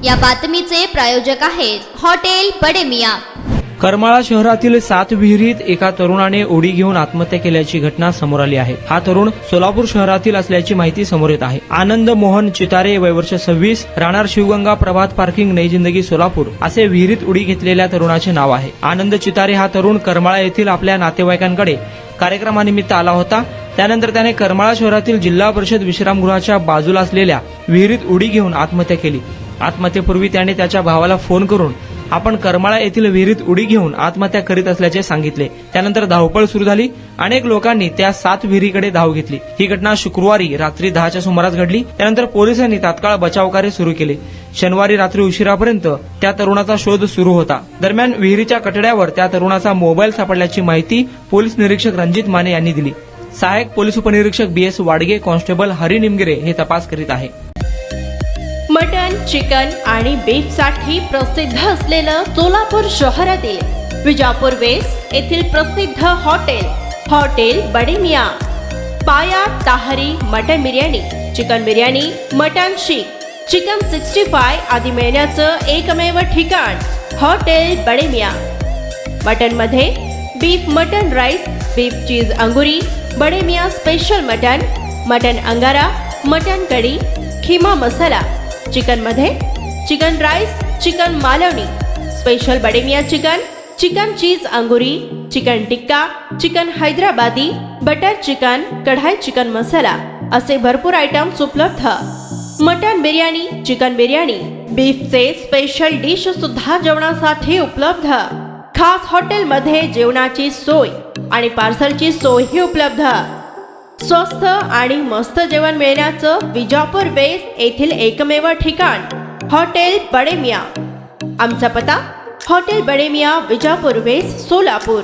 या बातमीचे प्रायोजक आहेत हॉटेल बडे मियां। करमाळा शहरातील 7 विहिरीत एका तरुणाने उडी घेऊन आत्महत्या केल्याची घटना समोर आली आहे। हा तरुण सोलापूर शहरातील असल्याची माहिती समोर येत आहे। आनंद मोहन चितारे, वय वर्ष 26, राहणार शिवगंगा, प्रभात पार्किंग, नई जिंदगी, सोलापूर असे विहिरीत उडी घेतलेल्या तरुणाचे नाव आहे। आनंद चितारे हा तरुण करमाळा येथील आपल्या नातेवाईकांकडे कार्यक्रमानिमित्त आला होता। त्यानंतर त्याने करमाळा शहरातील जिल्हा परिषद विश्रामगृहाच्या बाजूला असलेल्या विहिरीत उडी घेऊन आत्महत्या केली। आत्महत्येपूर्वी त्याने त्याच्या भावाला फोन करून आपण करमाळा येथील विहिरीत उडी घेऊन आत्महत्या करीत असल्याचे सांगितले। त्यानंतर धावपळ सुरू झाली। अनेक लोकांनी त्या 7 विहिरीकडे धाव घेतली। ही घटना शुक्रवारी रात्री 10च्या सुमारास घडली। त्यानंतर पोलिसांनी तात्काळ बचाव कार्य सुरू केले। शनिवारी रात्री उशिरापर्यंत त्या तरुणाचा शोध सुरू होता। दरम्यान विहिरीच्या कठड्यावर त्या तरुणाचा मोबाईल सापडल्याची माहिती पोलीस निरीक्षक रणजित माने यांनी दिली। सहाय्यक पोलीस उपनिरीक्षक BS वाडगे, कॉन्स्टेबल हरी निमगिरे हे तपास करीत आहे। मटन, चिकन आणि बीफ साठी प्रसिद्ध असलेलं सोलापूर शहरातील विजापूर वेस्ट येथील प्रसिद्ध hotel Bade Miyan. Paya, tahri, mutton biryani, chicken biryani, mutton seekh, chicken 65 आदी मिळण्याचं एकमेव ठिकाण हॉटेल बडे मियां। मटन मध्ये beef mutton rice, beef cheese angoori, Bade Miyan special mutton, mutton angara, mutton kadhi, keema masala. Chicken मध्ये chicken rice, chicken Malvani, special Bade Miyan chicken, chicken cheese angoori, chicken tikka, chicken Hyderabadi, butter chicken, kadai chicken masala असे भरपूर आयटम्स उपलब्ध। मटन बिर्याणी, चिकन बिर्याणी, बीफचे स्पेशल डिश सुद्धा जेवणासाठी उपलब्ध। खास हॉटेलमध्ये जेवणाची सोय आणि पार्सलची सोयही उपलब्ध। स्वस्त आणि मस्त जेवण मिळण्याचं विजापूर वेस्ट येथील एकमेव ठिकाण हॉटेल बडे मियां। आमचा पत्ता हॉटेल बडे मियां, विजापूर वेस्ट, सोलापूर।